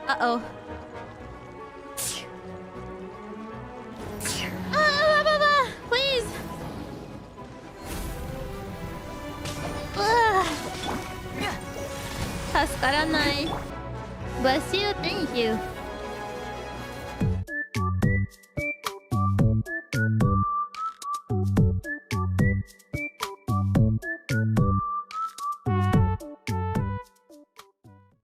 Uh-oh. Please. Ugh. 助からない. Bless you, thank you.